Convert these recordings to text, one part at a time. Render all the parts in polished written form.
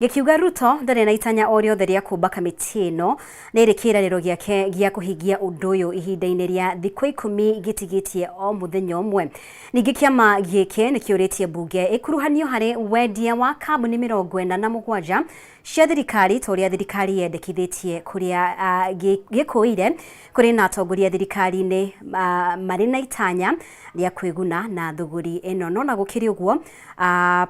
Gikiuga Ruto ndari na itanya o riothe ria kumba kamiti ino na iri kirariro giake gia kuhingia undu uyu ihinda-ini ria thikũ 10 gitigitie o muthenya umwe. Ningi kiama giki nikiuritie bunge ikuruhanio hari wendia wa kambuni 47 cia thirikari toria thirikari yendekithitie kuria gikuire kuri na atongoria thirikari-ini mari na itanya ria kwiguna na thuguri ino. No na gukiri uguo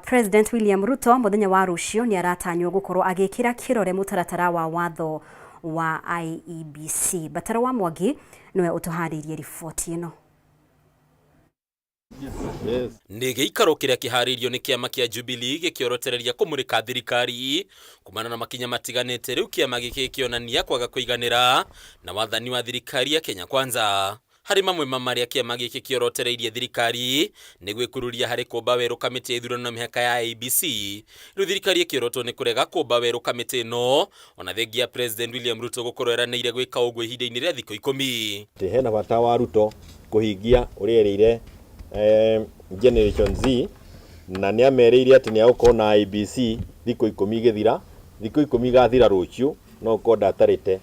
President William Ruto muthenya wa rucio ni aratanywo gukorwo agikira kirore mutaratara wa watho wa IEBC. Batara wa Mwangi niwe utuharirie riboti ino. Nĩ gĩikaro kĩrĩa kĩharĩirio nĩ kĩama kĩa Jubilee gĩkĩorotereria kũmũrĩka thirikari kumana na makinya matiganĩte rĩu kĩama gĩkĩ kĩonania kwaga kũiganĩra na wathani wa thirikari ya Kenya Kwanza. Harĩ mamwe marĩa kĩama gĩkĩ kĩorotereirie thirikari nĩ gwĩkururia harĩ kũmba werũ kamĩtĩ ya ithurano na mĩhaka ya IEBC. Rĩu thirikari ĩkĩrotwo nĩ kũrega kũmba werũ kamĩtĩ ĩno ona thengia President William Ruto gũkorwo eranĩire gwĩka ũguo ihinda-inĩ rĩa thikũ 10. Hena bata wa Ruto kũhingia ũrĩa erĩire Generation Z na nĩ ameriire atĩ nĩ agũkorwo na IEBC thikũ 10 gĩthira, thikũ 10 gathira rũciũ no ũkorwo ndatarĩte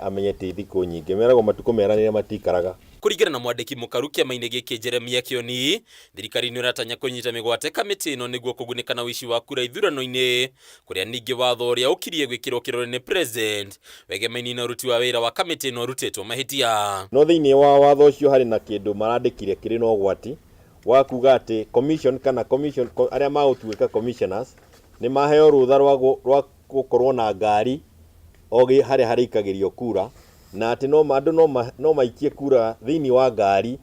amenyete thikũ nyingĩ, meragwo matukũ meranĩre matikaraga. Kũringana na mwandĩki mũkaru kĩama-inĩ gĩkĩ Jeremia Kioni, thirikari nĩ ĩratanya kũnyita mĩgwate kamĩtĩ ĩno nĩguo kũgunĩka na ũici wa kura ithurano-inĩ, kũrĩa ningĩ watho ũrĩa ũkirie gwĩkĩrwo kĩrore nĩ president wegemaini na ũruti wa wĩra wa kamĩtĩ ĩno ũrutĩtwo mahĩtia. No thĩinĩ wa watho ũcio harĩ na kĩndũ marandĩkire kĩrĩ na ũgwati wa kuga atĩ commission arĩa magũtuĩka commissioners nĩ maheo rũtha rwa gũkorwo na ngari ogi harĩa ikagĩrio kura na atĩ no maikie kura thĩinĩ wa ngari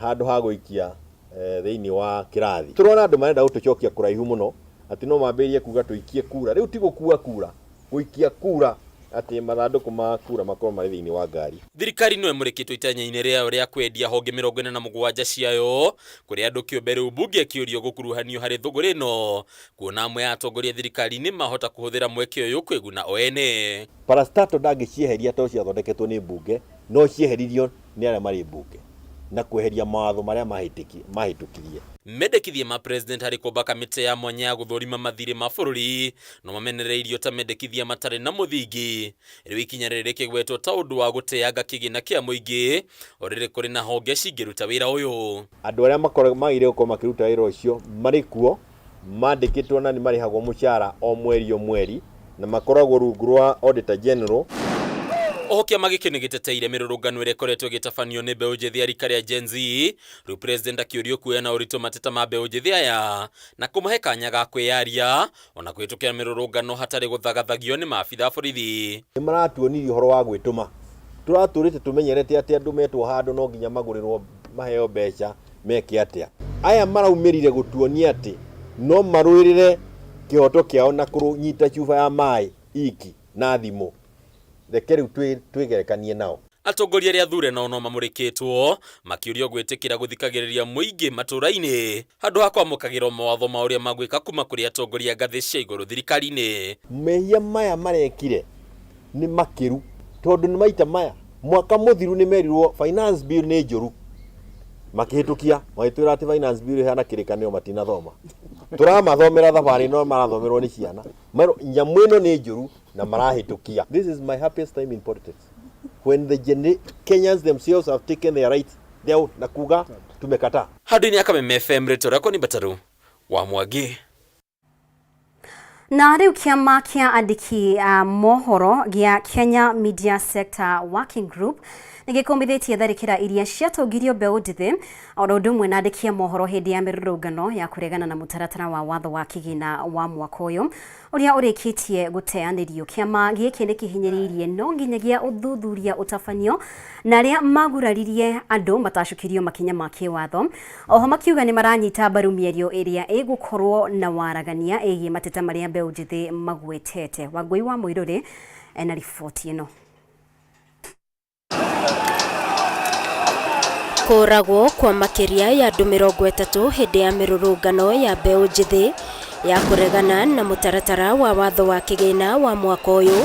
handũ ha gũikia thĩinĩ wa kĩrathi. Tũrona andũ marenda gũtũcokia kũraihu mũno atĩ no mambĩrĩrie kuga tũikie kura. Rĩu ti gũkua kura, gũikia kura atĩ mathandũkũ ma kura makorwo marĩ thĩinĩ wa ngari. Thirikari no ĩmũrĩkĩtwo itanya-inĩ rĩayo rĩa kwendia honge 47 ciayo kũrĩa andũ kĩũmbe rĩu bunge akĩũrio gũkuruhanio harĩ thũgũrĩ ĩno, kuona amwe ya atongoria thirikari-inĩ mahota kũhũthĩra mweke ũyũ kwĩguna o ene. Parastato ndangĩcieheria to ciathondeketwo nĩ bunge, no cieheririo nĩ arĩa marĩ bunge na kweheria mawatho marĩa mahĩtũkirie. Mendekithia ma president harĩ kũmba kamĩtĩ ya mwanya ya gũthũrima mathirĩ ma bũrũri no mamenereirio ta mendekithia matarĩ na mũthingi. Rĩu ikinya rĩrĩ rĩkĩgwetwo ta ũndũ wa gũteanga kĩgĩna kĩa mũingĩ o rĩrĩ kũrĩ na honge cingĩruta wĩra ũyũ. Andũ arĩa magĩrĩire gũkorwo makĩruta wĩra ũcio marĩ kuo, mandĩkĩtwo na nĩ marĩhagwo mũcara o mweri na makoragwo rungu rwa Auditor General. Oho kĩama gĩkĩ nĩ gĩteteire mĩrũrũngano ĩrĩa ĩkoretwo ĩgĩtabanio nĩ mbeũ njĩthĩ ya rika rĩa Gen Z, rĩu president akĩũrio kuoya na ũritũ mateta ma mbeũ njĩthĩ aya na kũmahe kanya ga kwĩyaria ona kwĩtũkĩra mĩrũrũngano hatarĩ gũthagathagio nĩ maabitha borithi. Nĩ maratuonirie ũhoro wa gwĩtũma. Tũratũrĩte tũmenyerete atĩ andũ metwo handũ no nginya magũrĩrwo maheo mbeca meke atĩa. Aya maraumĩrire gũtuonia atĩ no marũĩrĩre kĩhoto kĩao na kũnyita chuba ya maĩ iki na thimũ. Reke rĩu twĩgerekanie nao. Atongoria arĩa athure nao no mamũrĩkĩtwo makĩũrio gwĩtĩkĩra gũthikagĩrĩria mũingĩ matũra-inĩ handũ ha kwamũkagĩrwo mawatho ma ũrĩa magwĩka kuma kũrĩ atongoria ngathĩ cia igũrũ thirikari-inĩ. Mehia maya marekire nĩ makĩru tondũ nĩ maita maya mwaka mũthiru nĩ merirwo finance bill nĩ njũru, makĩhĩtũkia magĩtwĩra atĩ finance bill hana kĩrĩkanĩro matinathoma. Tũramathomera thabarĩ no marathomerwo nĩ ciana, nyamũ ĩno nĩ njũru na marahĩtũkia. This is my happiest time in politics when the Kenyans themselves have taken their rights down na kuga tumekata. Handũ-inĩ ya Kameme FM rĩtwa rĩakwa nĩ Bataru wa Mwangi. Na rĩu kĩama kĩa andĩki a mohoro gĩa Kenya Media Sector Working Group nĩgĩkũmithĩtie tharĩkĩra iria ciatongirio mbeũ njĩthĩ o ũndũ ũmwe na andĩki a mohoro hĩndĩ ya mĩrũrũngano ya kũregana na mũtaratara wa watho wa kĩgĩna wa mwaka ũyũ ũrĩa ũrĩkĩtie gũteanĩrio. Kĩama gĩkĩ nĩ kĩhinyĩrĩirie no nginyagia ũthuthuria ũtabanio na arĩa maguraririe andũ matacukirio makinya ma kĩwatho. Oho makiuga nĩ maranyita mbaru mĩario ĩrĩa ĩgũkorwo na waragania ĩgiĩ mateta marĩa mbeũ njĩthĩ magwetete. Wangui wa Mũirũrĩ ena riboti ĩno. Kũragwo kwa makĩria ya andũ 30 hĩndĩ ya mĩrũrũngano ya mbeũ njĩthĩ ya kũregana na mũtaratara wa watho wa kĩgĩna wa mwaka ũyũ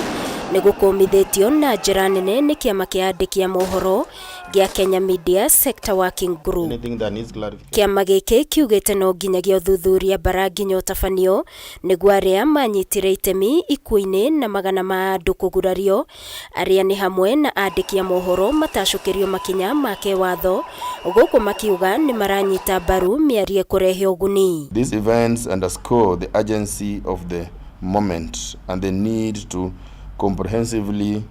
nĩ gũkũmithĩtio na njĩra nene nĩ kĩama kĩa andĩki a mohoro gĩa Kenya Media Sector Working Group. Kĩama gĩkĩ kiugĩte no nginyagia ũthuthuria bara nginya ũtabanio nĩguo arĩa manyitire itemi ikuũ-inĩ na magana ma andũ kũgurario arĩa nĩ hamwe na andĩki a mohoro matacũkĩrio makinya ma kĩwatho gũkũ makiuga nĩ maranyita mbaru mĩario kũrehe ũguni. These events underscore the urgency of the moment and the need to comprehensively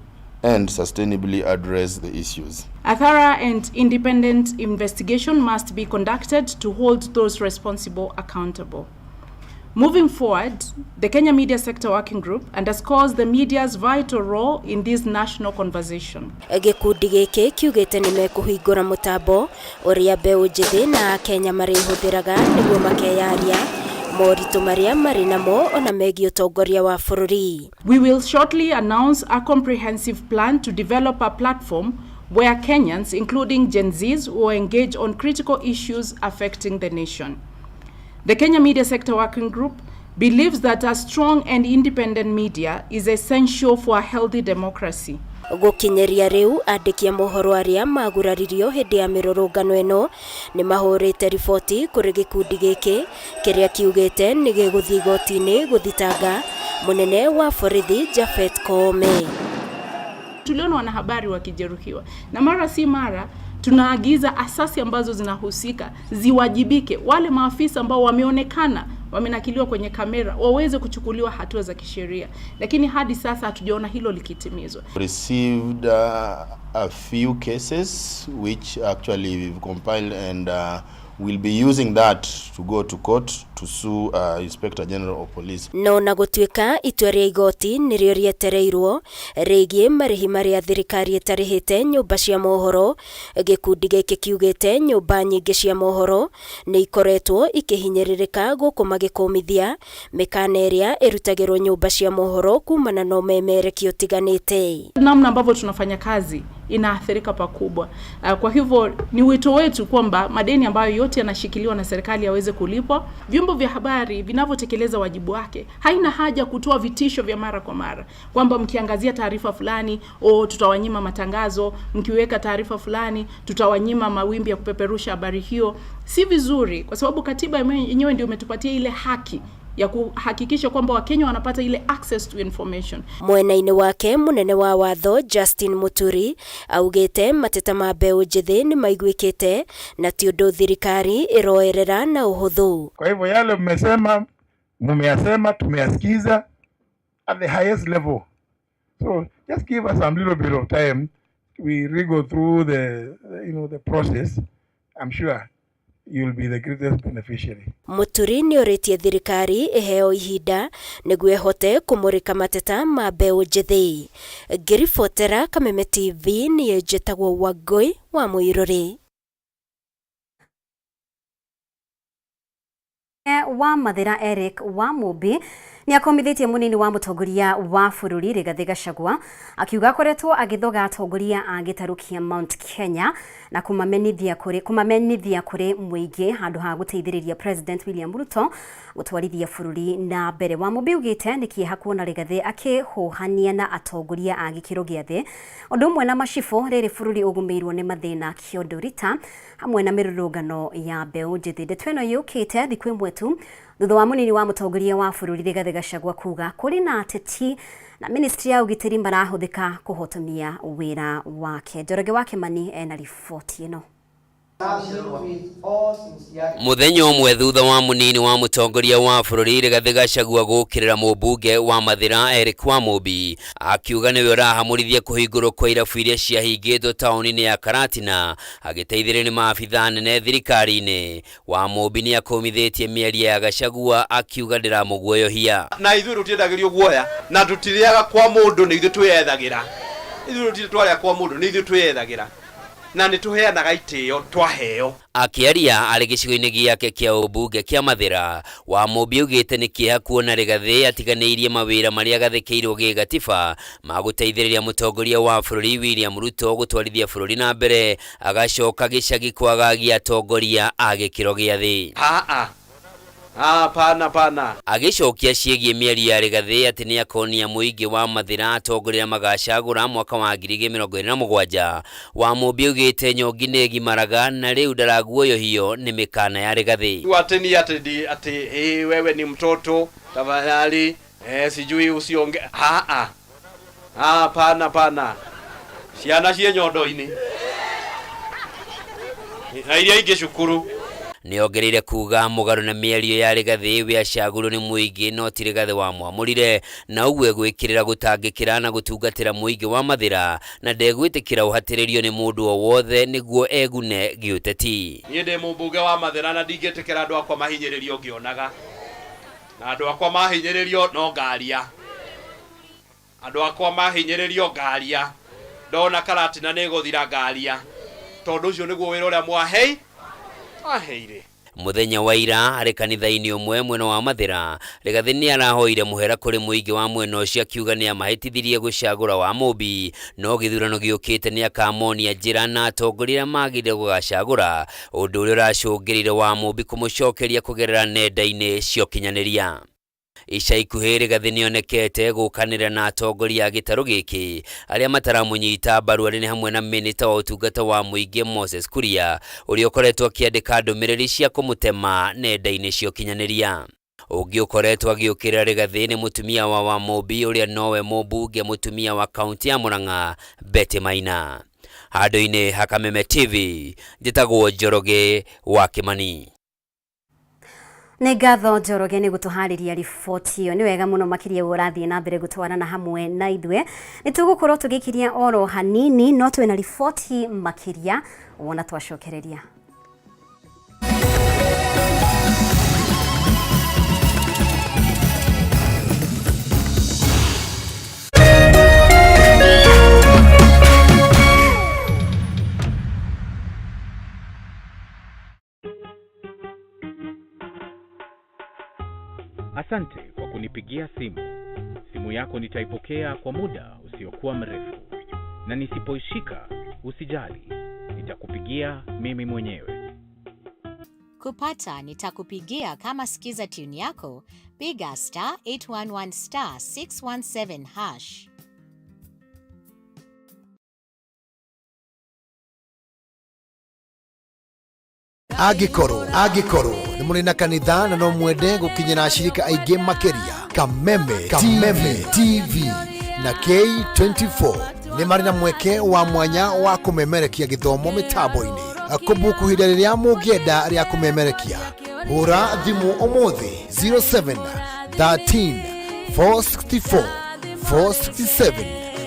and sustainably address the issues. A thorough and independent investigation must be conducted to hold those responsible accountable. Moving forward, the Kenya Media Sector Working Group underscores the media's vital role in this national conversation. Gĩkundi gĩkĩ kiugĩte nĩ mekũhingũra mũtambo ũrĩa mbeũ njĩthĩ na Kenya marĩhũthĩraga nĩguo makeyaria moritũ marĩa marĩ namo ona megiĩ ũtongoria wa bũrũri. We will shortly announce a comprehensive plan to develop a platform where Kenyans, including Gen Zs, will engage on critical issues affecting the nation. The Kenya Media Sector Working Group believes that a strong and independent media is essential for a healthy democracy. Gũkinyeria rĩu andĩki a mohoro arĩa maguraririo hĩndĩ ya mĩrũrũngano ĩno nĩ mahũrĩte riboti kũrĩ gĩkundi gĩkĩ kĩrĩa kiugĩte nĩ gĩgũthiĩ igoti-inĩ gũthitanga mũnene wa borithi Japhet Koome. Tuliona wanahabari wakijeruhiwa na mara si mara tunaagiza asasi ambazo zinahusika ziwajibike. Wale maafisa ambao wameonekana wamenakiliwa kwenye kamera waweze kuchukuliwa hatua za kisheria, lakini hadi sasa hatujaona hilo likitimizwa. Received a few cases which actually we've compiled and we'll be using that to go to court to sue Inspector General of Police. No na gũtuĩka itua rĩa igoti nĩrĩo rĩetereirwo rĩgiĩ marĩhi marĩa thirikari ĩtarĩhĩte nyũmba cia mohoro, gĩkundi gĩkĩ kiugĩte nyũmba nyingĩ cia mohoro nĩ ikoretwo ikĩhinyĩrĩrĩka gũkũ magĩkũmithia mĩkana ĩrĩa ĩrutagĩrwo nyũmba cia mohoro kumana na ũmemerekio ũtiganĩte. Namna ambavyo tunafanya kazi inaathirika pakubwa. Kwa hivyo ni wito wetu kwamba madeni ambayo yote yanashikiliwa na serikali yaweze kulipwa. Vyombo vya habari vinavyotekeleza wajibu wake, haina haja kutoa vitisho vya mara kwa mara kwamba mkiangazia taarifa fulani tutawanyima matangazo, mkiweka taarifa fulani tutawanyima mawimbi ya kupeperusha habari hiyo. Si vizuri, kwa sababu katiba yenyewe ndio imetupatia ile haki ya kuhakikisha kwamba Wakenya wanapata ile access to information. Mwena-inĩ wake munene wa watho Justin Muturi augĩte mateta ma mbeũ njĩthĩ nĩ maiguĩkĩte na ti ũndũ thirikari ĩroerera na ũhũthũ. Kwa hivyo yale mmesema, mumeyasema, tumeyasikiza at the highest level. So just give us some little bit of time. We go through the process. I'm sure you'll be the greatest beneficiary. Muturi nĩ ũrĩtie thirikari iheo ihinda nĩguo ĩhote kũmũrĩka mateta ma mbeũ njĩthĩ. Ngĩribotera Kameme TV niĩ njĩtagwo Wangui wa Mũirũrĩ. Wa Mathira Eric wa Mũmbi ni akomithitie munini wa mutongoria wa bũrũri Rigathĩ Gachagua akiuga koretwo agithoga atongoria a gĩtarũ Mount Kenya na kumamenithia kũrĩ mũingĩ handũ ha gũteithĩrĩria President William Ruto gũtwarithia bũrũri na mbere. Wa Mũmbi ugĩte nĩ kĩeha kuona Rigathĩ akĩhũhania na atongoria a gĩkĩro gĩa thĩ ũndũ ũmwe na macibũ rĩrĩ bũrũri ũgũmĩirwo nĩ mathĩna kĩondo rita hamwe na mĩrũrũngano ya mbeũ njĩthĩ. Ndeto ĩno yũkĩte thikũ ĩmwe tu thutha wa munini wa mutongoria wa bũrũri Rigathĩ Gachagua kuga kũrĩ na ateti na ministry ya ũgitĩri marahũthĩka kũhotomia wĩra wake. Njoroge wa Kĩmani ena riboti ĩno. Muthenya ũmwe thutha wa munini wa mutongoria wa bũrũri Rigathĩ Gachagua gũkĩrĩra mũmbunge wa Mathira Eric wa Mũmbi akiuga nĩwe ũrahamũrithia kũhingũrwo kwa irabu iria ciahingĩtwo taũni-inĩ ya Karatina agĩteithĩrĩrio nĩ maabitha nene thirikari-inĩ. Wa Mũmbi nĩ akomithĩtie mĩario ya Gachagua akiuga ndĩramũguoyohia. Na ithuĩ tũtiendagĩrio guoya na tũtirĩaga kwa mũndũ nĩ ithuĩ twĩyethagĩra. Ithuĩ tũtirĩa kwa mũndũ nĩ ithuĩ twĩyethagĩra. Na nĩ tũheanaga itĩo twaheo. Akiaria arĩ gĩcigo-inĩ gĩake kĩa ũmbunge kĩa Mathira, Wa Mũmbi augĩte nĩ kĩeha kuona Rigathĩ atiganĩirie mawĩra marĩa gathĩkĩirwo gĩgatiba ma gũteithĩrĩria mũtongoria wa bũrũri William Ruto gũtwarithia bũrũri na mbere agacoka gĩcagi kwagagia atongoria a gĩkĩro gĩa thĩ. Pana. Agicokia ciĩgiĩ mĩario ya Rigathĩ atĩ nĩ akonia mũingĩ wa Mathira atongoria magacagũra mwaka wa 2027. Wamũmbi augĩte nyongi nĩ ĩgimaraga na rĩu ndaraguoyohio nĩ mĩkana ya Rigathĩ. Wateni ati wewe ni mtoto tafadhali sijui usionge. Pana. Ciana cie nyondo-inĩ na iria ingĩ cukuru. Nĩongereire kuga mũgarũ na mĩario ya Rigathĩ we acagũrwo nĩ mũingĩ no ti Rigathĩ wamwamũrire, na ũguo gwĩkĩrĩra gũtangĩkĩra na gũtungatĩra mũingĩ wa Mathira na ndegwĩtĩkĩra ũhatĩrĩrio nĩ mũndũ o wothe nĩguo egune gĩũteti. Niĩ ndĩ mũmbunge wa Mathira na ndingĩtĩkĩra andũ akwa mahinyĩrĩrio ngĩonaga, na andũ akwa mahinyĩrĩrio no ngaria. Andũ akwa mahinyĩrĩrio ngaria, ndona Karatina nĩ gũthira ngaria, tondũ ũcio nĩguo wĩra ũrĩa mwaheire. Muthenya wa ira harĩ kanitha-inĩ ũmwe mwena wa Mathira, Rigathĩ nĩ arahoire mũhera kũrĩ mũingĩ wa mwena ũcio akiuga nĩ amahĩtithirie gũcagũra Wamũmbi, no gĩthurano gĩũkĩte nĩ akamonia njĩra na atongoria magĩrĩire gũgacagũra, ũndũ ũrĩa ũracũngĩrĩire Wamũmbi kũmũcokeria kũgerera nenda-inĩ cia ũkinyanĩria. Ica ikuhĩ Rigathĩ nĩonekete gũkanĩra na atongoria a gĩtarũ gĩkĩ arĩa mataramũnyita mbaru arĩ hamwe na minista wa ũtungata wa mũingĩ Moses Kuria ũrĩa ũkoretwo akĩandĩka ndũmĩrĩri cia kũmũtema nenda-inĩ cia ũkinyanĩria. Ũngĩ ũkoretwo agĩũkĩrĩra Rigathĩ nĩ mũtumia wa Wamũmbi ũrĩa nowe mũmbunge mũtumia wa kaunti ya Mũrang'a Betty Maina. Handũ-inĩ ha Kameme TV, njĩtagwo Njoroge wa Kimani. Nĩ ngatho Njoroge nĩ gũtũharĩria riboti ĩyo. Nĩ wega mũno makĩria ũrathiĩ na mbere gũtwarana hamwe na ithuĩ. Nĩ tũgũkorwo tũgĩkiria oro hanini no twĩna riboti makĩria wona twacokereria. Asante kwa kunipigia simu. Simu yako nitaipokea kwa muda usiokuwa mrefu. Na nisipoishika, usijali. Nitakupigia mimi mwenyewe. Kupata nitakupigia kama sikiza tune yako, piga *811 *617#. Agikoro nĩ mũrĩ na kanitha na no mwende gũkinyĩra ashirika aingĩ makĩria. Kameme TV na K24 nĩ marĩ na mweke wa mwanya wa kũmemerekia gĩthomo mĩtambo-inĩ. Kũbuku hĩndĩ rĩrĩa mũngĩenda rĩa kũmemerekia, hũra thimũ ũmũthĩ 07 13 464 467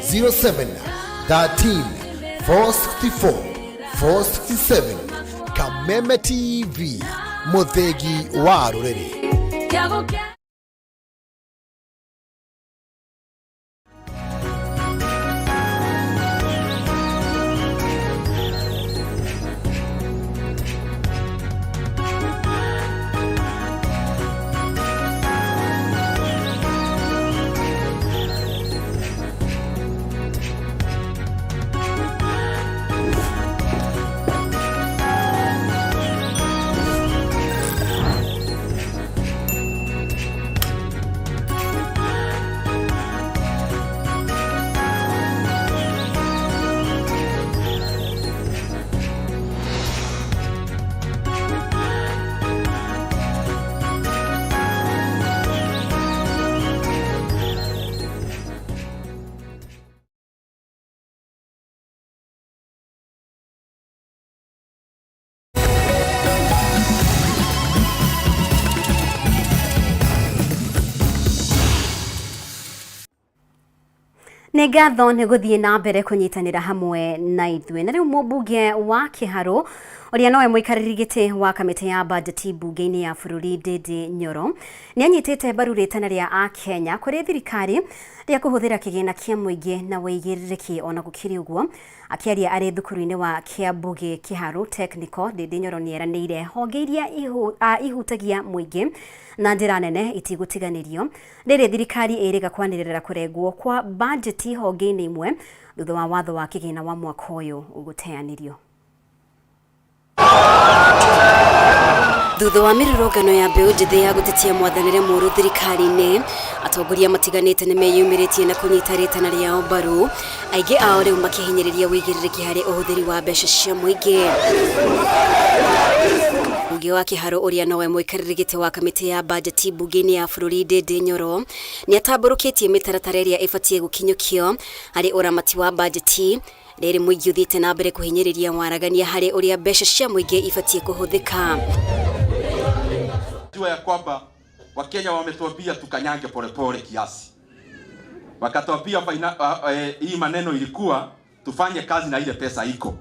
07 13 464 467. Kameme TV, mũthegi wa rũrĩrĩ. Nĩ ngatho nĩ gũthiĩ na mbere kũnyitanĩra hamwe na ithuĩ. Na rĩu mũmbunge wa Kĩharũ ũrĩa nowe mũikarĩri gĩtĩ wa kamĩtĩ ya bajeti mbunge-inĩ ya bũrũri Ndindi Nyoro nĩ anyitĩte mbaru rĩtana rĩa Akenya kũrĩ thirikari rĩa kũhũthĩra kĩgĩna kĩa mũingĩ na wĩigĩrĩrĩki. Ona gũkĩrĩ ũguo, akĩaria arĩ thukuru-inĩ wa Kĩambugi Kĩharũ Technical, Ndindi Nyoro nĩ eranĩire honge iria ihutagia mũingĩ na njĩra nene itigũtiganĩrio rĩrĩ thirikari ĩrĩga kwanĩrĩra kũrengwo kwa bajeti honge-inĩ imwe thutha wa watho wa kĩgĩna wa mwaka ũyũ ũgũteanĩrio. Thutha wa mirurungano ya mbeũ njĩthĩ ya gũtetia mwathanĩre mũru thirikari-inĩ, atongoria matiganĩte nĩ meyumĩrĩtie na kũnyita rĩtana rĩao mbaru, aingĩ ao rĩu makĩhinyĩrĩria wĩigĩrĩrĩki harĩ ũhũthĩri wa mbeca cia mũingĩ. Mũmbunge wa Kĩharũ ũrĩa nowe mũikarĩri gĩtĩ wa kamĩtĩ ya bajeti mbunge-inĩ ya bũrũri Ndĩndĩ Nyoro nĩ atambũrũkĩtie mĩtaratara ĩrĩa ĩbatiĩ gũkinyũkio harĩ ũramati wa bajeti rĩrĩ mũingĩ ũthiĩte na mbere kũhinyĩrĩria waragania harĩ ũrĩa mbeca cia mũingĩ ibatiĩ kũhũthĩka. Jua ya kwamba Wakenya wametuambia tukanyange polepole kiasi. Wakatuambia hii maneno ilikuwa tufanye kazi na ile pesa iko.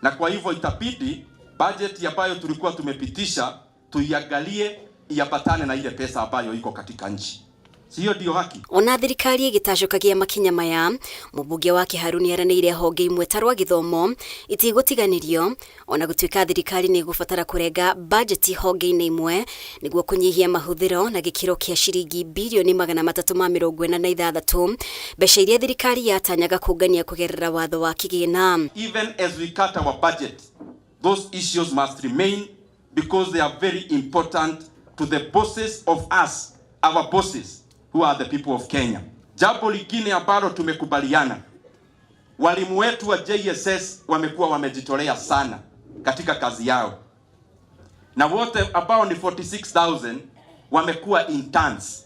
Na kwa hivyo itabidi budget ambayo tulikuwa tumepitisha tuiangalie iambatane na ile pesa ambayo iko katika nchi. Sio ndio haki. Ona thirikari igĩtacokagia makinya maya, mũmbunge wa Kĩharũ nĩ aranĩire honge imwe ta rwa gĩthomo itigũtiganĩrio, ona gũtuĩka thirikari nĩ ĩgũbatara kũrenga bajeti honge-inĩ imwe nĩguo kũnyihia mahũthĩro na gĩkĩro kĩa ciringi birioni 346 mbeca iria thirikari yatanyaga kũngania kũgerera watho wa kĩgĩna. Even as we cut our budget, those issues must remain because they are very important to the bosses of us, our bosses, who are the people of Kenya. Jambo lingine ambalo tumekubaliana, walimu wetu wa JSS wamekuwa wamejitolea sana katika kazi yao, na wote ambao ni 46,000 wamekuwa interns.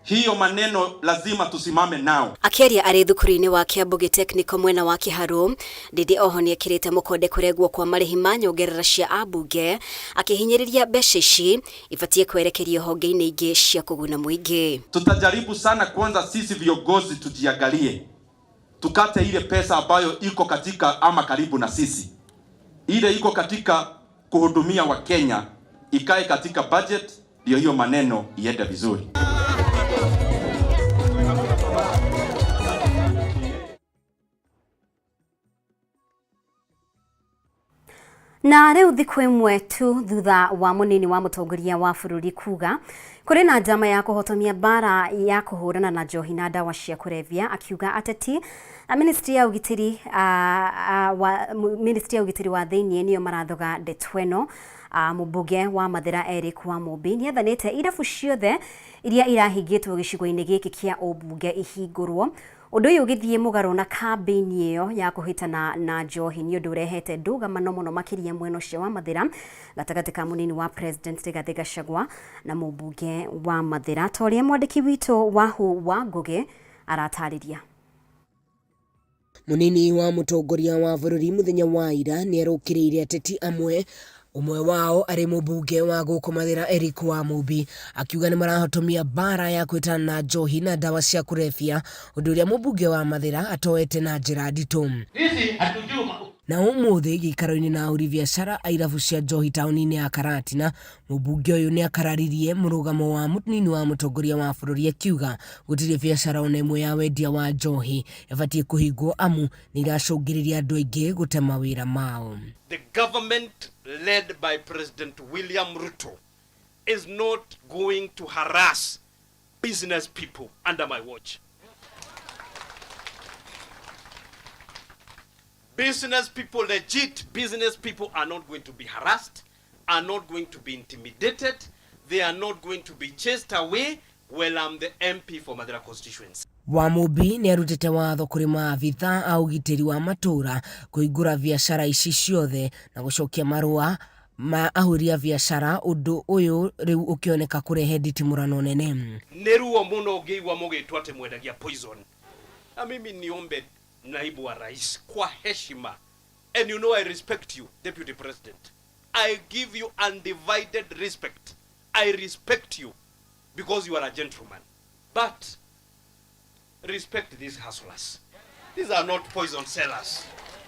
Hiyo maneno lazima tusimame nao. Akĩaria arĩ thukuru-inĩ wa Kiamboge Technical mwena wa Kĩharũ, Ndĩndĩ oho nĩ ekĩrĩte mũkonde kũregwo kwa marĩhi ma nyongerera cia ambunge, akĩhinyĩrĩria mbeca ici ibatiĩ kwerekerio honge-inĩ ingĩ cia kũguna mũingĩ. Tutajaribu sana kwanza sisi viongozi tujiangalie, tukate ile pesa ambayo iko katika ama karibu na sisi, ile iko katika kuhudumia wa Kenya ikae katika budget, ndio hiyo maneno iende vizuri. Na rĩu thikũ ĩmwe tu thutha wa mũnini wa mũtongoria wa bũrũri kuga kũrĩ na njama ya kũhotomia bara ya kũhũrana na njohi na ndawa cia kũrebia, akiuga ateti ministry ya ũgitĩri wa thĩinĩ nĩyo marathoga ndeto ĩno. Mũmbunge wa Mathĩra Eric Wamũmbi nĩ athanĩte irabu ciothe iria irahingĩtwo gĩcigo-inĩ gĩkĩ kĩa ũmbunge ihingũrwo. Ũndũ ũyũ ũgĩthiĩ mũgarũ na kambĩini ĩyo ya kũhĩtana na njohi nĩ ũndũ ũrehete ndũgamano mũno makĩria mwena ũcio wa Mathĩra gatagatĩ ka mũnini wa president Rigathĩ Gachagua na mũmbunge wa Mathĩra, ta ũrĩa mwandĩki witũ Wahu wa Ngũgĩ aratarĩria. Mũnini wa mũtongoria wa bũrũri mũthenya wa ira nĩ arũkĩrĩire ateti amwe, umwe wao arĩ mũmbunge wa gũkũ Mathĩra Eric Wamũmbi, akiuga nĩ marahotomia bara ya kwĩtana na njohi na ndawa cia kũrebia, ũndũ ũrĩa mũmbunge wa Mathĩra atoete na njĩra nditũ. Na ũmũthĩ gĩikaro-inĩ na ahũri biacara a irabu cia njohi taũni-inĩ ya Karatina, mũmbunge ũyũ nĩ akararirie mũrũgamo wa mũnini wa mũtongoria wa bũrũri, akiuga gũtirĩ biacara ona ĩmwe ya wendia wa njohi ĩbatiĩ kũhingwo amu nĩ iracũngĩrĩria andũ aingĩ gũte mawĩra mao. The government led by President William Ruto is not going to harass business people under my watch. Business people, legit business people, are not going to be harassed, are not going to be intimidated, they are not going to be chased away while I'm the MP for Mathĩra constituency. Wamũmbi nĩ arutĩte watho kũrĩ maabitha a ũgitĩri wa matũra kũhingũra biacara ici ciothe na gũcokia marũa ma ahũri a biacara, ũndũ ũyũ rĩu ũkĩoneka kũrehe nditimũrano nene. Nĩ ruo mũno ũngĩigua mũgĩtwo atĩ mwendagia poison. Na mimi niombe naibu wa rais kwa heshima, and you know I respect you, Deputy President. I give you undivided respect. I respect you because you are a gentleman. But respect these hustlers. These are not poison sellers.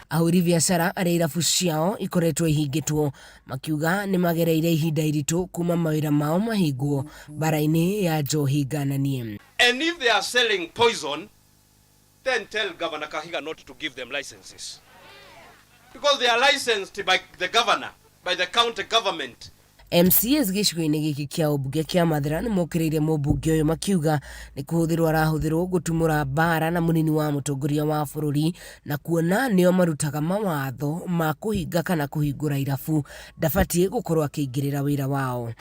Ahũri biacara arĩa irabu ciao ikoretwo ihingĩtwo makiuga nĩ magereire ihinda iritũ kuma mawĩra mao mahingwo bara-inĩ ya njohi ngananie. And if they are selling poison, then tell Governor Kahiga not to give them licenses. Because they are licensed by the governor, by the county government. MCAs gĩcigo-inĩ gĩkĩ kĩa ũmbunge kĩa Mathira nĩ mokĩrĩire mũmbunge ũyũ makiuga nĩ kũhũthĩrwo arahũthĩrwo gũtumũra mbara na mũnini wa mũtongoria wa bũrũri na kuona nĩo marutaga mawatho ma kũhinga kana kũhingũra irabu ndabatiĩ gũkorwo akĩingĩrĩra wĩra wao.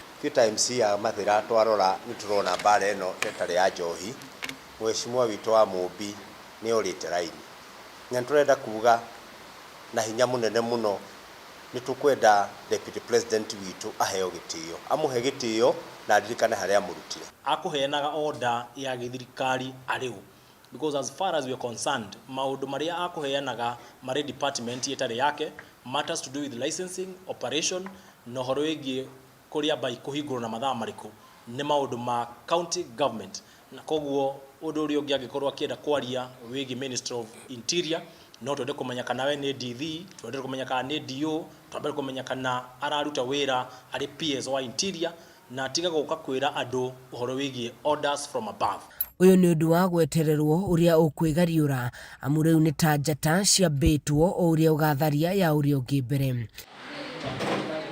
MC ya Mathira twarora nĩ turona mbara ĩno ĩtarĩ ya njohi. Mheshimiwa witũ wa Mũmbi nĩ orĩte raini. Na tũrenda kuga na hinya mũnene mũno nĩ tũkwenda Deputy President witũ aheo gĩtĩo. Amũhe gĩtĩo na aririkane harĩa amũrutire. Akũheanaga order ya gĩthirikari arĩu. Because as far as we are concerned, maũndũ marĩa akũheanaga marĩ department yetarĩ yake, matters to do with licensing, operation, na ũhoro wĩgiĩ kũrĩa bai kũhingũrwo na mathaa marĩkũ nĩ maũndũ ma county government. Na koguo ũndũ ũrĩa ũngĩ angĩkorwo akĩenda kwaria wĩgiĩ Ministry of Interior, no twende kũmenya kana we nĩ DV, twende kũmenya kana nĩ DO, twende kũmenya kana araruta wĩra arĩ PS wa Interior, na tiga gũka kwĩra andũ ũhoro wĩgiĩ orders from above. Ũyũ nĩ ũndũ wa gwetererwo ũrĩa ũkwĩgariũra amu rĩu nĩ ta njata ciambĩtwo o ũrĩa ũgatharia ya ũrĩa ũngĩ mbere.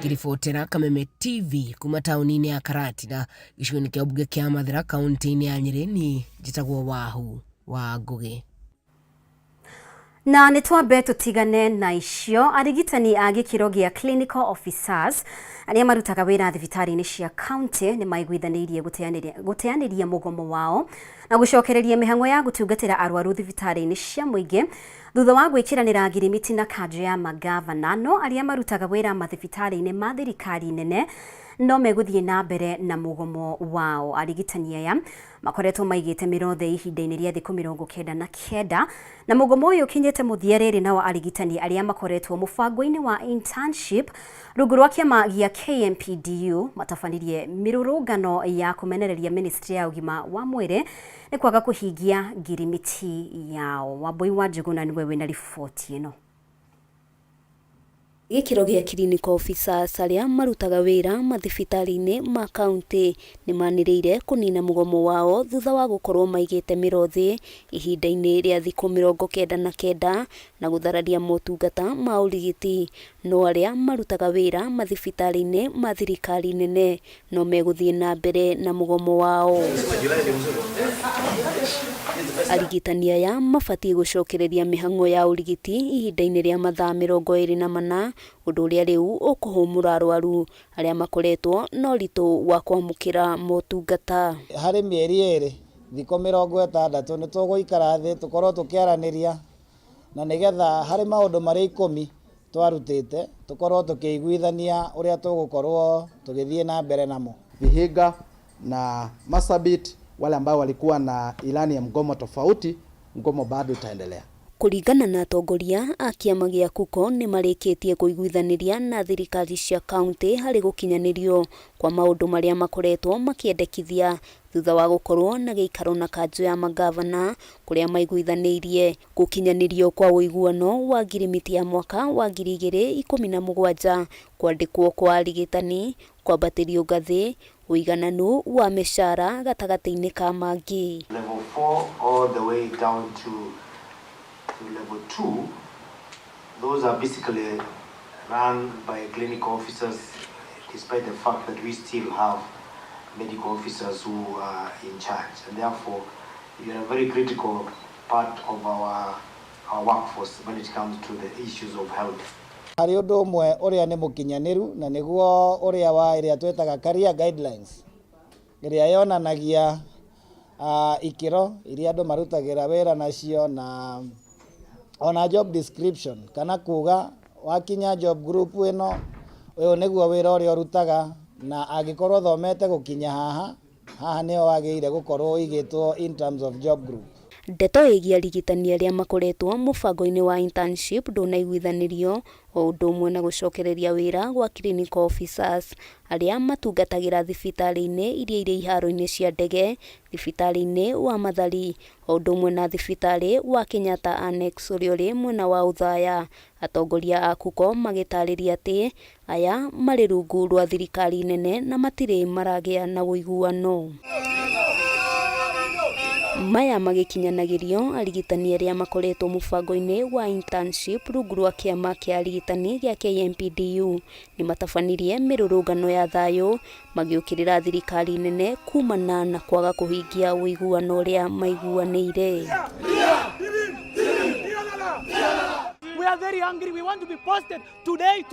Ngiribotera Kameme TV kuma taũni-inĩ ya Karatina gĩcigo-inĩ kĩa ũmbunge kĩa Mathira kaunti-inĩ ya Nyĩrĩ niĩ njĩtagwo Wahu wa Ngũgĩ. Na nĩtwambe tũtigane na icio. Arigitani a gĩkĩro gĩa clinical officers arĩa marutaga wĩra thibitarĩ-inĩ cia county nĩ maiguithanĩirie gũteanĩria mũgomo wao na gũcokereria mĩhang'o ya gũtungatĩra arwaru thibitarĩ-inĩ cia mũingĩ thutha wa gwĩkĩranĩra ngirimiti na kanjũ ya magavana. No arĩa marutaga wĩra mathibitarĩ-inĩ ma thirikari nene no megũthiĩ na mbere na mũgomo wao. Arigitani aya makoretwo maigĩte mĩrothe ihinda-inĩ rĩa thikũ 99 na mũgomo ũyũ ũkinyĩte mũthia rĩrĩ nao arigitani arĩa makoretwo mũbango-inĩ wa internship rungu rwa kĩama gĩa KMPDU matabanirie mĩrũrũngano ya kũmenereria ministry ya ũgima wa mwĩrĩ nĩ kwaga kũhingia ngirimiti yao. Wambui wa Njuguna nĩwe wĩna riboti ĩno. Gĩkĩro gĩa clinical officers arĩa marutaga wĩra mathibitarĩ-inĩ ma county nĩ manĩrĩire kũnina mũgomo wao thutha wa gũkorwo maigĩte mĩrothi ihinda-inĩ rĩa thikũ 99 na gũthararia motungata ma ũrigiti. No arĩa marutaga wĩra mathibitarĩ-inĩ ma thirikari nene no megũthiĩ na mbere na mũgomo wao. Arigitani aya mabatiĩ gũcokereria mĩhang'o ya ũrigiti ihinda-inĩ rĩa mathaa 24 ũndũ ũrĩa rĩu ũkũhũmũra arwaru arĩa makoretwo na ũritũ wa kwamũkĩra motungata. Harĩ mĩeri ĩrĩ thikũ 60 nĩ tũgũikara thĩ tũkorwo tũkĩaranĩria na nĩgetha harĩ maũndũ marĩ 10 twarutĩte tũkorwo tũkĩiguithania ũrĩa tũgũkorwo tũgĩthiĩ na mbere namo. Vihiga na Marsabit wale ambao walikuwa na ilani ya mgomo tofauti, mgomo bado utaendelea. Kũringana na atongoria a kĩama gĩa KUCO nĩ marĩkĩtie kũiguithanĩria na thirikari cia county harĩ gũkinyanĩrio kwa maũndũ marĩa makoretwo makĩendekithia thutha wa gũkorwo na gĩikaro na kanjũ ya magavana kũrĩa maiguithanĩirie gũkinyanĩrio kwa ũiguano wa ngirimiti ya mwaka wa 2017, kwandĩkwo kwa arigitani, kwambatĩrio ngathĩ, ũigananu wa mĩcara gatagatĩ-inĩ ka mangĩ. Level 4 all the way down to level 2, those are basically run by clinical officers, despite the fact that we still have medical officers who are in charge, and therefore you are a very critical part of our workforce when it comes to the issues of health. Harĩ ũndũ ũmwe ũrĩa nĩ mũkinyanĩru na nĩguo ũrĩa wa ĩrĩa twetaga career guidelines ĩrĩa yonanagia ikĩro iria andũ marutagĩra wĩra nacio na ona job description kana kuga wakinya job group ĩno ũyũ nĩguo wĩra ũrĩa ũrutaga na angĩkorwo thomete gũkinya haha nĩo wagĩrĩire gũkorwo igĩtwo in terms of job group. Ndeto ĩgiĩ arigitani arĩa makoretwo mũbango-inĩ wa internship ndũnaiguithanĩrio o ũndũ ũmwe na gũcokereria wĩra gwa clinical officers arĩa matungatagĩra thibitarĩ-inĩ iria irĩ iharo-inĩ cia ndege, thibitarĩ-inĩ wa Mathari o ũndũ ũmwe na thibitarĩ wa Kenyatta Annex ũrĩa ũrĩ mwena wa Uthaya. Atongoria a KUCO magĩtarĩria atĩ aya marĩ rungu rwa thirikari nene na matirĩ maragĩa na ũiguano. maya magikinyanagirio arigitani aria makoretwo mubango-ini wa internship rungu rwa kiama kia arigitani gia KMPDU ni matabanirie mirurungano ya thayo magiukirira thirikari nene kumana na kwaga kuhingia uiguano uria maiguaniire. We are very hungry. We want to be posted today.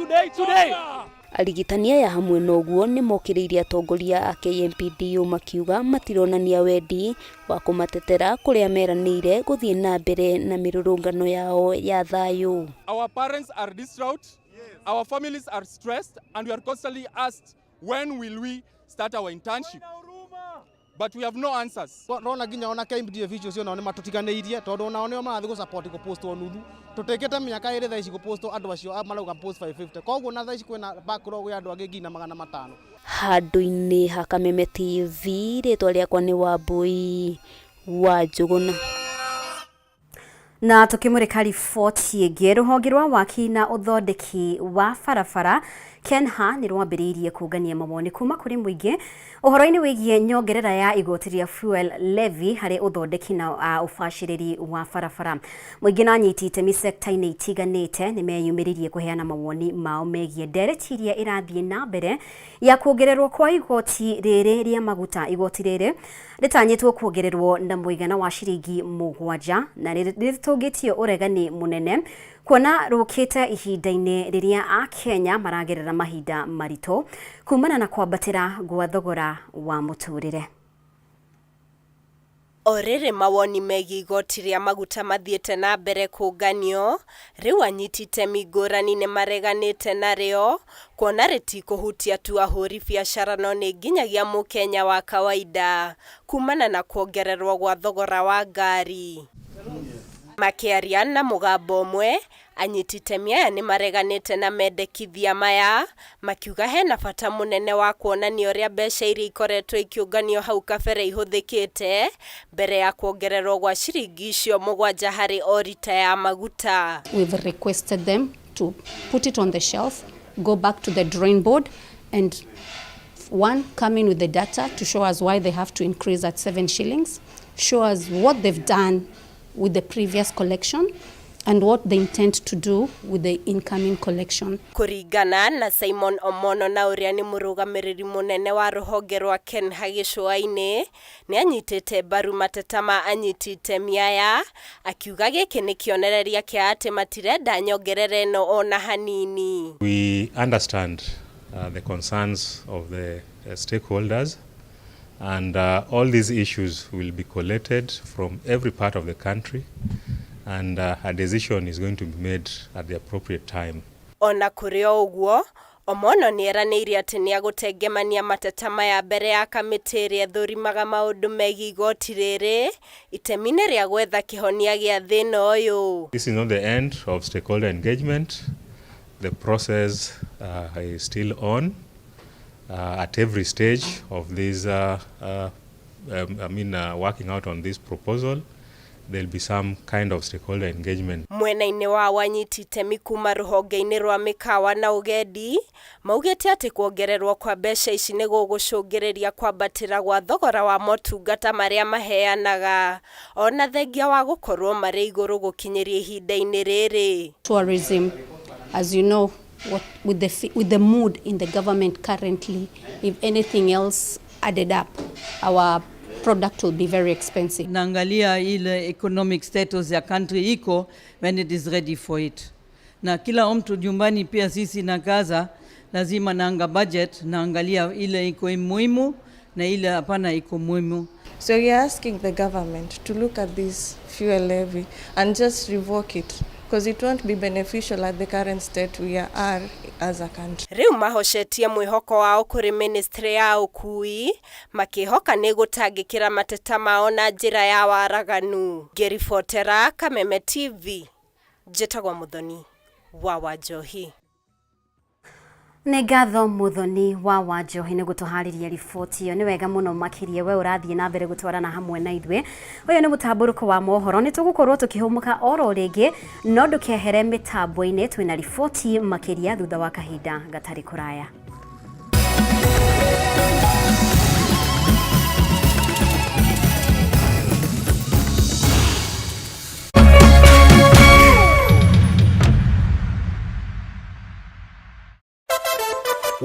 Arigitani aya hamwe noguo ni mokiriire atongoria a KMPDU makiuga matironania wendi wa kumatetera kuria meranire guthie na mbere na mirurungano yao ya thayo. Our parents are distraught, our families are stressed, and we are constantly asked when will we start our internship. But we have no answers. Rona ginya ona KMPDU vicio cio none matutiganeirie tondu ona one marathi go support go post onuru tutekete miaka iri thaici go post andu acio marauga post 550 koguo na thaici kwina backlog ya andu angi ngina 500. Handu-ini ha Kameme TV ritwa riakwa ni Wambui wa Njuguna. Na tukimurika riboti ĩngĩ, rũhonge rwa waki na ũthondeki wa barabara KENHA nĩ rwambĩrĩirie kũngania mawoni kuma kũrĩ mũingĩ ũhoro-inĩ wĩgiĩ nyongerera ya igoti rĩa fuel levy harĩ ũthondeki na ũbacĩrĩri wa barabara. Mũingĩ na anyiti itemi sector-inĩ itiganĩte nĩ meyumĩririe kũheana mawoni mao megiĩ ndereti iria irathiĩ na mbere ya kuongererwo kwa igoti rĩrĩ rĩa maguta. Igoti rĩrĩ rĩtanyĩtwo kuongererwo na mũigana wa ciringi 7 na rĩtũngĩtio ũregani mũnene kuona rũkĩte ihinda-inĩ rĩrĩa a Kenya maragerera mahinda maritũ kumana na kwambatĩra gwa thogora wa mũtũrĩre. Orere mawoni megiĩ igoti rĩa maguta mathiĩte na mbere kũnganio, rĩu anyiti itemi ngũrani nĩ mareganĩte narĩo kuona rĩtikũhutia tu ahũri biacara no nĩ nginyagia mũkenya wa kawaida kumana na kuongererwo gwa thogora wa ngari. Makĩaria na mũgambo ũmwe, anyiti itemi aya nĩ mareganĩte na mendekithia maya makiuga hena bata mũnene wa kuonania ũrĩa mbeca iria ikoretwo ikĩũnganio hau kabere ihũthĩkĩte mbere ya kuongererwo gwa ciringi icio 7 harĩ o rita ya maguta. We've requested them to put it on the shelf, go back to the drawing board and come in with the data to show us why they have to increase at 7 shillings, show us what they've done with the previous collection and what they intend to do with the incoming collection. Kuringana na Simon Omono na ũrĩa nĩ mũrũgamĩrĩri mũnene wa rũhonge rwa KENHA gĩcũa-inĩ nĩ anyitĩte mbaru mateta ma anyiti itemi aya akiuga gĩkĩ nĩ kĩonereria kĩa atĩ matirenda nyongerera ĩno ona hanini. We understand the concerns of the stakeholders and all these issues will be collated from every part of the country and a decision is going to be made at the appropriate time. Ona kũrĩ ũguo, Omono nĩ eranĩire atĩ nĩ agũtengemania mateta maya mbere ya kamĩtĩ ĩrĩa ĩthũrimaga maũndũ megiĩ igoti rĩrĩ itemi-inĩ rĩa gwetha kĩhonia gĩa thĩna ũyũ. This is not the end of stakeholder engagement. The process is still on. At every stage of this, working out on this proposal, there'll be some kind of stakeholder engagement. Mwena-inĩ wa wanyiti itemi kuma rũhonge-inĩ rwa mĩkawa na ũgendi, maugĩte atĩ kuongererwo kwa mbeca ici nĩ gũgũcũngĩrĩria kwambatĩra gwa thogora wa motungata marĩa maheanaga, ona thengia wa gũkorwo marĩ igũrũ gũkinyĩria ihinda-inĩ rĩrĩ. Tourism, as you know, with the mood in the government currently, if anything else added up, our product will be very expensive. Naangalia ile economic status ya country iko when it is ready for it. Na kila mtu nyumbani pia sisi na kaza lazima naanga budget, naangalia ile iko muhimu na ile hapana iko muhimu. So we are asking the government to look at this fuel levy and just revoke it, because it won't be beneficial at the current state we are as a country. Rĩu mahocetie mwĩhoko wao kũrĩ ministry ya ũkui makĩhoka nĩ gũtangĩkĩra mateta mao na njĩra ya waraganu. Ngĩribotera Kameme TV, Njĩtagwo Muthoni wa Wanjohi. Nĩ ngatho Muthoni wa Wanjohi nĩ gũtũharĩria riboti ĩyo. Nĩ wega mũno makĩria we ũrathiĩ na mbere gũtwarana hamwe na ithuĩ. Ũyũ nĩ mũtambũrũko wa mohoro, nĩ tũgũkorwo tũkĩhũmũka oro rĩngĩ no ndũkehere mĩtambo-inĩ. Twĩna riboti makĩria thutha wa kahinda gatarĩ kũraya.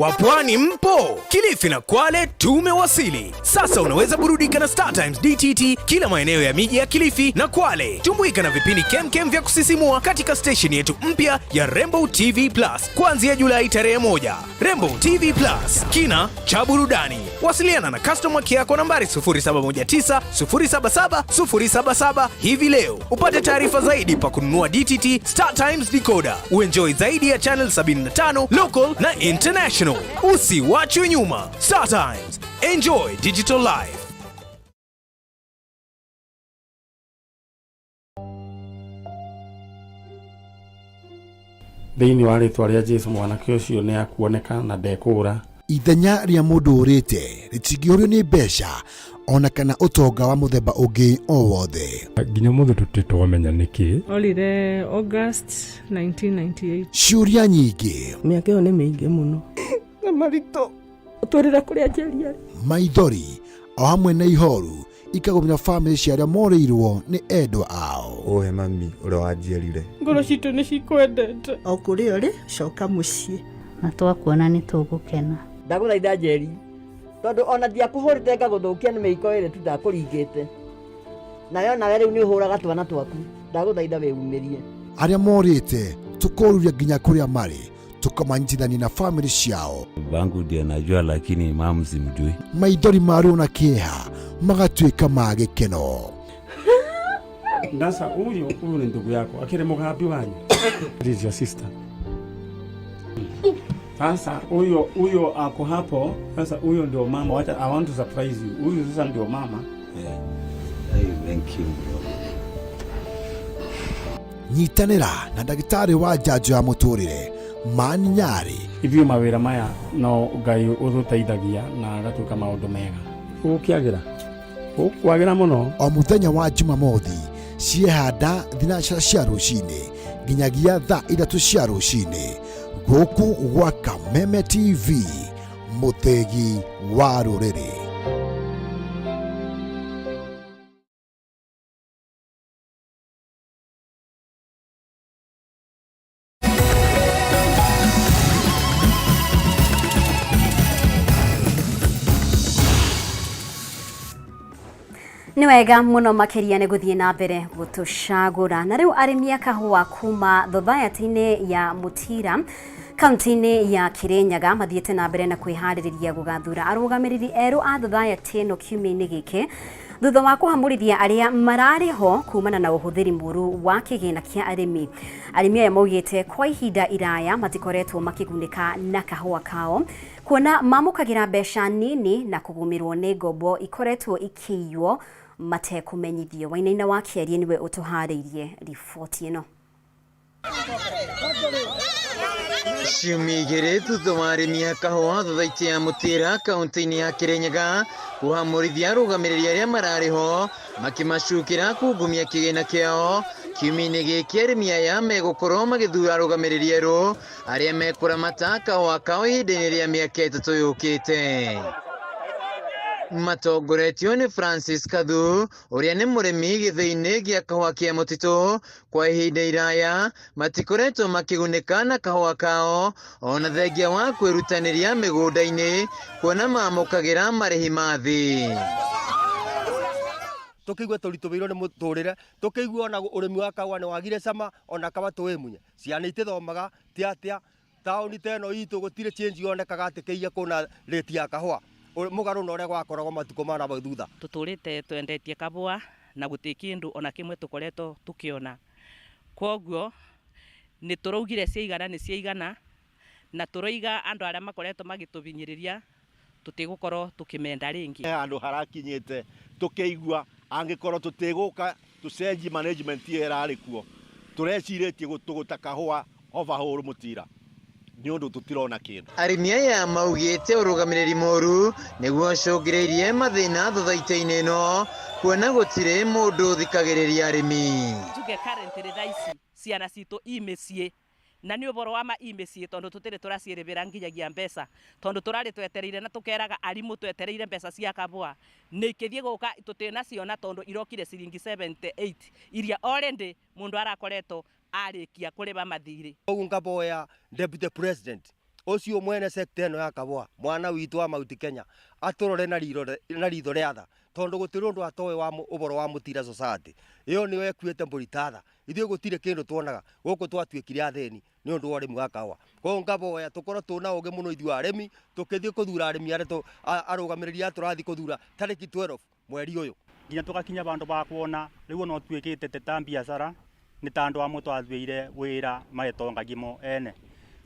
Wapwani mpo? Kilifi na Kwale tumewasili. Sasa unaweza burudika na Star Times DTT kila maeneo ya miji ya Kilifi na Kwale. Tumbuika na vipindi kemkem vya kusisimua katika station yetu mpya ya Rainbow TV Plus kuanzia Julai tarehe 1. Rainbow TV Plus, kina cha burudani. Wasiliana na customer care kwa nambari 0719 077 077 hivi leo. Upate taarifa zaidi pa kununua DTT Star Times decoder. Uenjoy zaidi ya channel 75 local na international. Usiwachwe nyuma. Star Times. Enjoy digital life. Thĩinĩ wa rĩtwa rĩa Jesũ mwanake ũcio nĩ akuoneka na ndekũra. Ithenya rĩa mũndũ ũrĩte rĩtingĩũrio nĩ mbeca ona kana ũtonga wa mũthemba ũngĩ o wothe. Nginya mũndũ tũtitwamenya nĩkĩ. Olire August 1998. Ciũria nyingĩ. Mĩaka ĩyo nĩ mĩingĩ mũno. Na maritũ ũtũrĩra kũrĩa njĩria. Maithori o hamwe na ihoru ikagomera family cia arĩa morĩirwo nĩ endwa ao. Ohe mami ũrĩa wanjiarire. Ngoro citũ nĩ cikwendete. O kũrĩa ũrĩ coka mũciĩ. Na twakuona nĩ tũgũkena. Ndagũthaitha Njeri, tondũ ona ndiakũhũrĩte ngagũthũkia nĩ mĩiko ĩrĩ tu ndakũringĩte. Nayo nawe rĩu nĩ ũhũraga twana twaku. Ndagũthaitha wĩumĩrie. Arĩa morĩte tũkoruria nginya kũrĩa marĩ tukamanyitithania na family ciao. Bangu ndiye najua lakini mama simjui. Maithori marĩo na kĩeha magatuĩka ma gĩkeno. Ndasa huyu ni ndugu yako akire mugambi wanyu. This is your sister. Sasa huyo ako hapo. Sasa huyo ndio mama. Wacha I want to surprise you. Huyo sasa ndio mama. Yeah. Hey, thank you. Nyitanĩra na ndagĩtarĩ wa njanjo ya mũtũrĩre Mani Nyari. Ithuĩ mawĩra maya no Ngai ũtũteithagia na agatuĩka maũndũ mega. Ũkwagĩra mũno. O mũthenya wa Jumamothi ciehanda thinacara cia rũcinĩ nginyagia thaa 3 cia rũcinĩ gũkũ gwa Kameme TV, mũthegi wa rũrĩrĩ. Nĩ wega mũno makĩria nĩ gũthiĩ na mbere gũtũcagũra. Na rĩu arĩmi a kahũa kuma thothayati-inĩ ya Mutira kaunti-inĩ ya Kirinyaga mathiĩte na mbere na kwĩharĩrĩria gũgathura arũgamĩrĩri erũ a thothayati ĩno kiumia-inĩ gĩkĩ thutha wa kũhamũrithia arĩa mararĩ ho kumana na ũhũthĩri mũru wa kĩgĩna kĩa arĩmi. Arĩmi aya maugĩte kwa ihinda iraya matikoretwo makĩgunĩka na kahũa kao kuona mamũkagĩra mbeca nini na kũgũmĩrwo nĩ ngombo ikoretwo ikĩiywo matekũmenyithio. Wainaina wa Kĩarie niwe ũtũharĩirie riboti ĩno. Ciumia igĩrĩ thutha wa arĩmi a kahũa thothaitĩ ya Mutira kaunti-inĩ ya Kirinyaga kũhamũrithia arũgamĩrĩri arĩa mararĩ ho makĩmacukĩra kungumia kĩgĩna kĩao, kiumia-inĩ gĩkĩ arĩmi aya megũkorwo magĩthura arũgamĩrĩri erũ arĩa mekũramata kahũa kao ihinda-inĩ rĩa mĩaka 3 yũkĩte. Matongoretio nĩ Francis Kathu ũrĩa nĩ mũrĩmi gĩthĩ-inĩ gĩa kahũa kĩa mũtitũ. Kwa ihinda iraya matikoretwo makĩgunĩka na kahũa kao ona thengia wa kwĩrutanĩria mĩgũnda-inĩ kuona mamũkagĩra marĩhi ma thĩ. Tukĩigua tũritũhĩirwo nĩ mũtũrĩre, tukĩigua ona ũrĩmi wa kahũa nĩ wagire cama ona kaba tũĩmunye. Ciana itithomaga tĩa taũni ta ĩno itũ gũtirĩ change yonekaga atĩ kĩiya kũna rate ya kahũa. Mũgarũ na ũrĩa gwakoragwo matukũ ma nabau thutha. Tũtũrĩte twendetie kahũa na gũtirĩ kĩndũ ona kĩmwe tũkoretwo tũkĩona. Koguo nĩ tũraugire ciaigana nĩ ciaigana na tũroiga andũ arĩa makoretwo magĩtũbinyĩrĩria tũtigũkorwo tũkĩmenda rĩngĩ. Andũ harakinyĩte tũkĩigua angĩkorwo tũtigũka tũcenji management ĩrarĩ kuo. Tũrecirĩtie gũtũgũta kahũa overhaul Mutira. Nĩ ũndũ tũtirona kĩndũ. Arĩmi aya maugĩte ũrũgamĩrĩri mũru nĩguo ũcũngĩrĩirie mathĩna thothaitĩ-inĩ ĩno kuona gũtirĩ mũndũ thikagĩrĩria arĩmi. Tuge currently thaa ici ciana citũ imĩciĩ na nĩ ũboro wa ma imĩciĩ tondũ tũtirĩ tũraciĩrĩbĩra nginyagia mbeca tondũ tũrarĩ twetereire na tũkeraga arimũ twetereire mbeca cia kahũa nĩ ikĩthiĩ gũka tũtĩnaciona tondũ irokire ciringi 78 iria already mũndũ arakoretwo arĩkia kũrĩba mathirĩ. Ũguo ngaboya Deputy President ucio mwene sector eno ya kahua mwana witu wa Mount Kenya aturore na ritho ria tha tondu gutiri undu atoe wa uboro wa Mutira society iyo niyo ekuite mburitatha ithuĩ gutire kindu tuonaga guku twatuikire atheni ni undu wa urimi wa kahua ko ngaboya tukorwo tuna uge muno ithuĩ arimi tukithie kuthura arimi areto arugamiriria turathi kuthura tariki 12 mweri uyu nginya tugakinya bandu ba kuona riu no tuikite teta biashara ni tandu amwe twathuire wira maretongagimo ene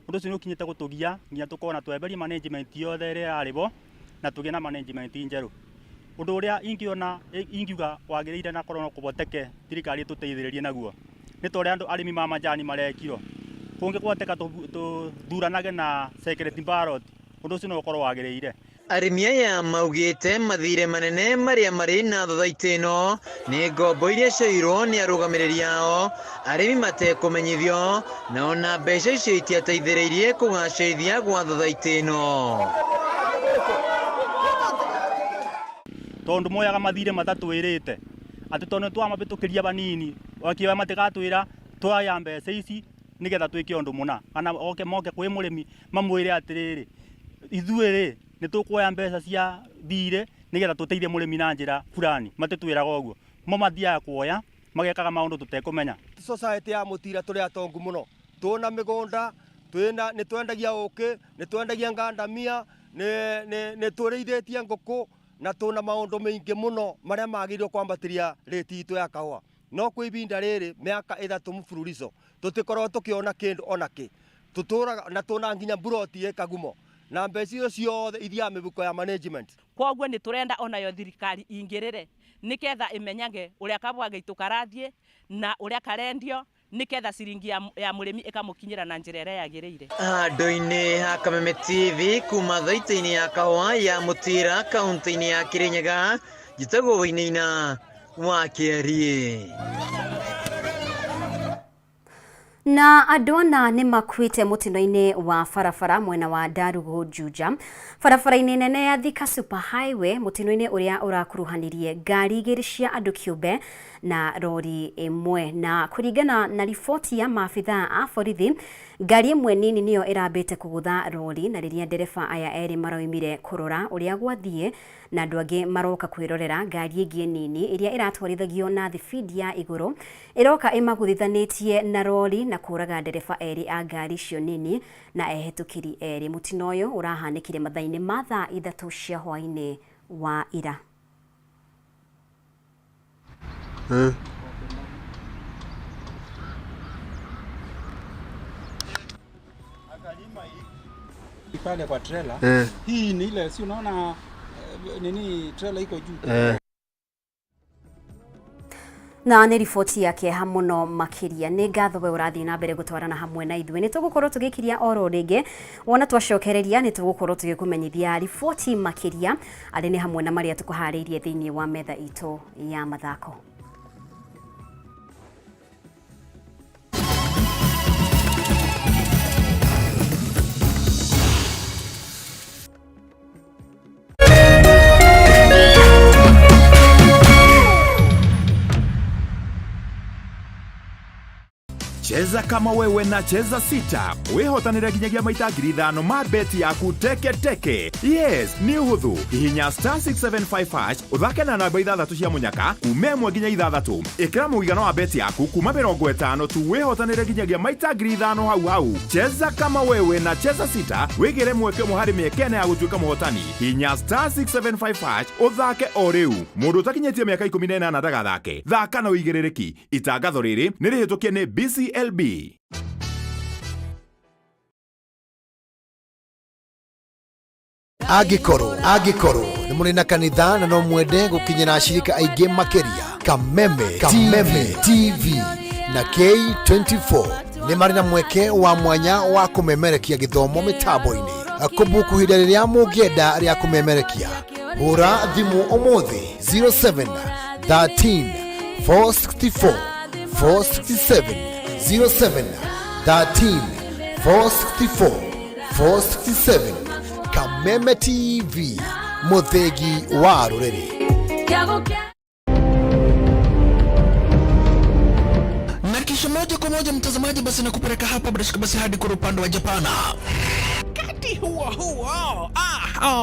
undu ucio ukinyite gutugia nginya tukona tweberia management yothe ria yaribo na tugie na management njeru undu uria ingiuga wagiriire na korona kuboteke thirikari tuteithiririe naguo ni tore andu arimi ma majani marekiro kungi kwateka tuthuranage na secret ballot undu ucio no ukorwo wagiriire. Arimi aya maugite mathire manene maria mari na thothaiti ino ni ngombo iria ciairwo ni arugamiriri ao arimi matekumenyithio na ona mbeca icio itiateithĩrĩirie kũgacĩrithia gwa thothaiti ino. Tondu moyaga mathire matatwirite ati tondu twamabitukiria banini wakiwa matigatwira twaya mbeca ici nigetha twike undu muna kana oke moke kwi murimi mamwire atiriri ithuĩ ni tukuoya mbeca cia thire nigetha tuteithie murimi na njira fulani matitwiraga uguo mo mathiaga kuoya magekaga maundu tutekumenya. Society ya Mutira turi atongu muno tuna migunda ni twendagia uki ni twendagia ngandamia ni turiithitie nguku na tuna maundu maingi muno maria magirio kwambatiria rate itu ya kahua no kwi ibinda riri miaka 3 mfululizo tutikorwo tukiona kindu onaki tuturaga na tuna nginya buroti ekagumo na mbeca icio ciothe ithia mibuko ya management. Koguo ni turenda onayo thirikari ingirire niketha imenyage uria kabwa gaitu karathie na uria karendio niketha ciringi ya murimi ikamukinyira na njira ĩrĩa yagĩrĩire. Handũ-inĩ ha Kameme TV kuma thaitĩ-inĩ ya kahua ya Mutira kaunti-inĩ ya Kirinyaga njĩtagwo Wainaina wa Kĩarie. Na andũ ana nĩ makuĩte mũtino-inĩ wa barabara mwena wa Ndarugu Juja barabara-inĩ nene ya Thika Super Highway mũtino-inĩ ũrĩa ũrakuruhanirie ngari igĩrĩ cia andũ kĩũmbe na rori ĩmwe na kũringana na riboti ya maabithaa a borithi ngari ĩmwe nini niyo ĩrambĩte kũgũtha rori na rĩrĩa ndereba aya erĩ maroimire kũrora ũrĩa gwathiĩ na andũ angĩ maroka kwĩrorera ngari ĩngĩ nini ĩrĩa ĩratwarithagio na thibidi ya igũrũ ĩroka ĩmagũthithanĩtie na rori na kũraga ndereba erĩ a ngari icio nini na ehĩtũkĩri erĩ. Mũtino ũyũ ũrahanĩkire mathaa-inĩ ma thaa 3 cia hwaĩ-inĩ wa ira. Pale kwa trailer hii ni ile si unaona nini trailer iko juu na nĩ riboti yake hamuno makiria nĩ ngatho we ũrathiĩ na mbere gũtwarana hamwe na ithuĩ nĩ tũgũkorwo tũgĩkiria oro rĩngĩ wona twacokereria nĩ tũgũkorwo tũgĩkũmenyithia riboti makiria arĩ nĩ hamwe na marĩa tũkũharĩirie thĩinĩ wa metha itũ ya mathako. Cheza kama wewe na cheza sita. Wihotanira ginyagia maita 5,000 ma beti yaku teke teke. Yes, ni uhuthu. Hihinya *675# uthake na namba 6 cia munyaka kumemwe ginya 6. Ikira muigano wa beti yaku kuma 50 tu wihotanira ginyagia maita 5,000 hau hau. Cheza kama wewe na cheza sita. Wigire mweke muhari miekene ya gutuika muhotani. Hihinya *675# uthake o riu. Mundu utakinyetie miaka 18 ndagathake. Thaka na uigirereki. Itangatho riri ni rihitukie ni BCLB. Agikoro nĩ mũrĩ na kanitha na no mwende gũkinyĩra ashirika aingĩ makĩria. Kameme TV na K24 nĩ marĩ na mweke wa mwanya wa kũmemerekia gĩthomo mĩtambo-inĩ. Kũbuku ihinda rĩrĩa mũngĩenda rĩa kũmemerekia, hũra thimũ ũmũthĩ 07 13 464 467 07 13 464 467. Kameme TV, mũthegi wa rũrĩrĩ. Na kisha moja kwa moja mtazamaji, basi nakupeleka hapa basi hadi kwa upande wa Japana.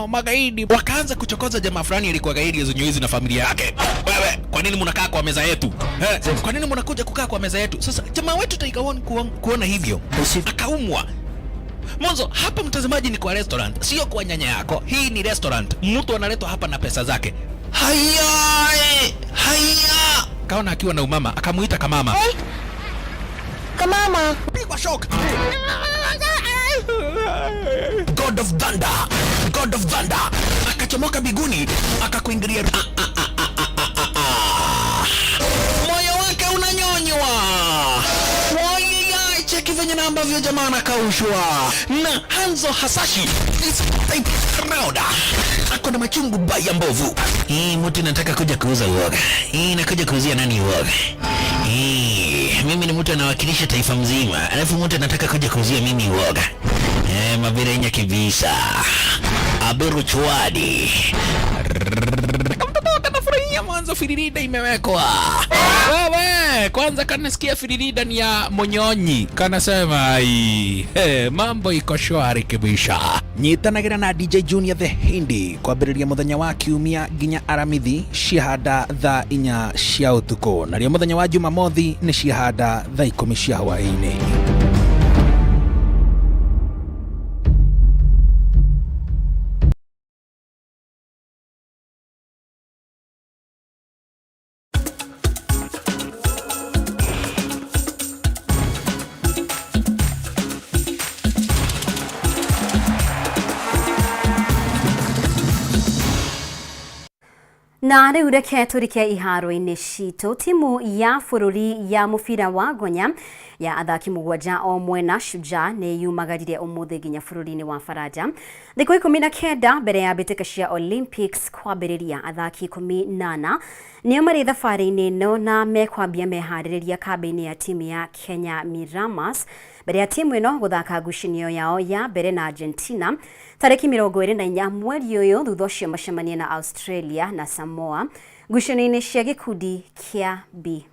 magaidi wakaanza kuchokoza jamaa fulani alikuwa gaidi ya Zinyoizi na familia yake. Wewe, kwa nini mnakaa kwa meza yetu? Kwa nini mnakuja kukaa kwa meza yetu? Sasa jamaa wetu Tiger One kuona hivyo akaumwa. Mwanzo hapa mtazamaji ni kwa restaurant, sio kwa nyanya yako. Hii ni restaurant. Mtu analetwa hapa na pesa zake. Haya! Kaona akiwa na umama, akamuita kamama. Kamama, pigwa shock. God of Thunder. Akachomoka biguni, akakuingilia. Moyo wake unanyonywa. Cheki venye na ambavyo jamaa anakaushwa. Na Hanzo Hasashi is type crowd. Ako na machungu baya mbovu. Mtu nataka kuja kuuza uoga. Nakuja kuuzia nani uoga? Mimi ni mtu anawakilisha taifa mzima. Alafu mtu anataka kuja kuuzia mimi uoga. Mabirenya kibisa. Abiru chwadi. Mwanzo firirida imewekwa. Wewe, kwanza kanasikia firirida ni ya Munyonyi. Kanasema mambo iko shwari kibisha. Nyitanagira na DJ Junior the Hindi kwa biriria muthenya wa kiumia ginya aramithi ciahanda thaa 4 cia utuko. Na rio muthenya wa Jumamothi ni ciahanda thaa 10 cia hwaini. Na rĩu reke tũrike iharo-inĩ citũ. Timu ya bũrũri ya mũbira wa Gonya ya athaki mũgwanja o mwena Shujaa nĩ yumagarire ũmũthĩ nginya bũrũri-inĩ wa Faranja. Thikũ 19 mbere ya mbĩtĩka cia Olympics kwambĩrĩria, athaki 18 nĩo marĩ thabarĩ-inĩ ĩno na mekwambia meharĩrĩria kambĩ-inĩ ya timu ya Kenya Miramas mbere ya timu ĩno gũthaka ngucanio yao ya mbere na Argentina tarĩki 24 mweri ũyũ, thutha ũcio macemanie na Australia na Samoa ngucanio-inĩ cia gĩkundi kĩa B.